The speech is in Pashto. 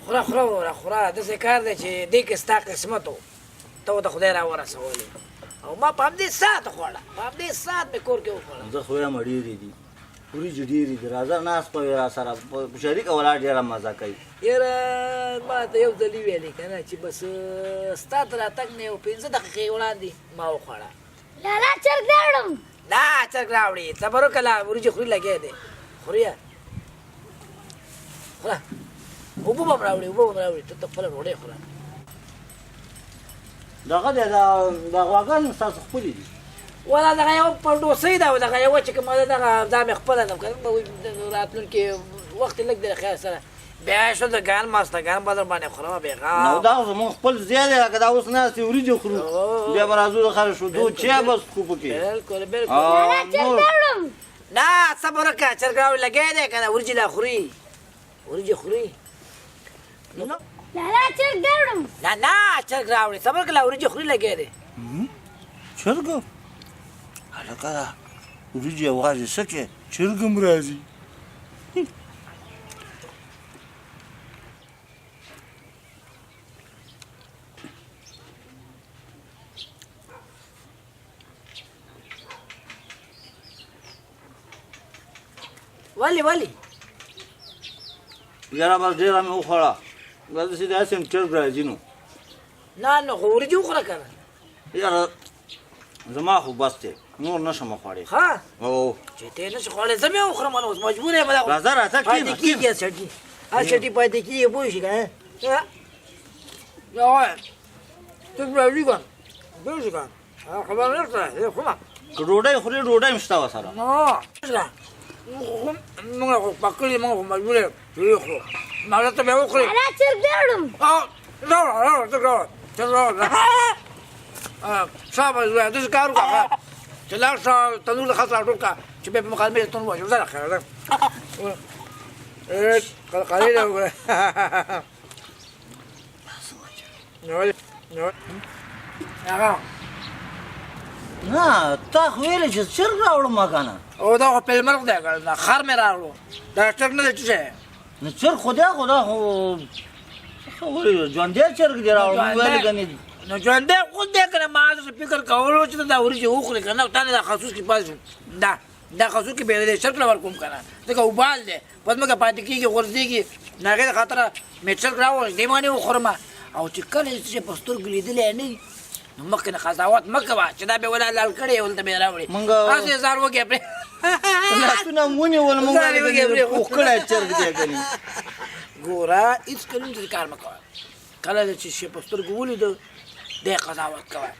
خوره خوره وره خوره داسې کار دی چې دې کې ستا قسمت و ته ورته خدای راورسولې او ما په همدې ساعت خوړه په همدې ساعت مې کور کې وخوړه زه خو یم ډېرې دي وریجې ډېرې دي راځه ناست به وي راسره په شریکه ولاړ ډېره مزه کوي یاره ما ته یو ځلي ویلې که نه چې بس ستا تر راتګ نه یو 5 دقیقې وړاندې ما وخوړه لالا چرګ راوړم نه چرګ راوړي صبر وکړه لا وریجې خوري لګیا دی خوري خوره اوبه به م راوړي اوبه به م راوړي ته خپله ډوډۍ خوره دغه دی دا غواګان ستاسو ښکلي دي ولا دغه یو پړډوسۍ ده او دغه یوه چې کومه ده دغه دا مې خپله ده که نه راتلونکي وخت یې لږ دی خیر سره بیا شو د ګان ماستګان به در باندې خورمه بېغام نو دا زموږ خپل ځای دی لکه دا اوس ناستې وریجې خورو بیا به راځو د خلک شو دود چای به څښو پکې بلکل بلکل لالا چرګ راوړم نه صبر وکړه چرګ راوړي لګیا دی که نه وریجې لا خوري وریجې خوري لالا چرګ راوړم نه نه چرګ راوړي صبر وکړه لا وریجې خوري لګیا دی چرګ هلکه وریجې یوازې څه کې چرګ هم راځي ولې یاره بس ډېره مې وخوړه داسې داسې هم چرګ راځي نو نه نو خو وریجې وخوره که نه یاره زما خو بس دی نور نه شم خوړی ښه او چې ته نه شې خوړلی زه مې وخورم نو اوس مجبور یم راځه راځه پاتې کېږي سړي هر سړي پاتې کېږي پوه شي که نه یا ته راځي که پوه شي که خبر نه کړه خو که ډوډۍ خورې ډوډۍ هم شته ورسره موږ خو پکړي موږ خو مجبور یم چې وخورو ماله ته بیا وخورې لالا چرګ راوړم راوړه شابه زویه داسې کار وکړه چې لاړ شه تنور د خاص راټول کړه چې بیا په مکالمې ته تنور واچوه زه راخیره قلقلې ده وګوره هغه نه تا خو ویلې چې چرګ راوړم که نه او دا خو پیلمرغ دی که نه خر مې راوړو دا چرګ نه دی څه شی نو چرګ خو دی خو دا خو ژوندی چرګ دی راوړم ویلې که نه نو ژوندی خود دی که نه ما داسې فکر کولو چې دا وریجې وخورې که نه تا نه دا خصوص کې پاتې شو دا خصوص کې بیا دی چرګ له ورکوم که نه ځکه اوبال دی په ځمکه پاتې کېږي غورځېږي نو هغې د خاطره مې چرګ راوړل دې باندې وخورم او چې کله چې په سترګو لیدلی نه وي نو مخکې نه قضاوت مه کوه چې دا بیا ولا لال کړی ولته بیا راوړې هسې ځان وکړې پرې لاسونه م ونیول موږ پوخ کړی چرګ دی که نه ګوره هېڅ کله هم داسې کار مه کوه کله چې شی په سترګو ولیده دی قضاوت کوه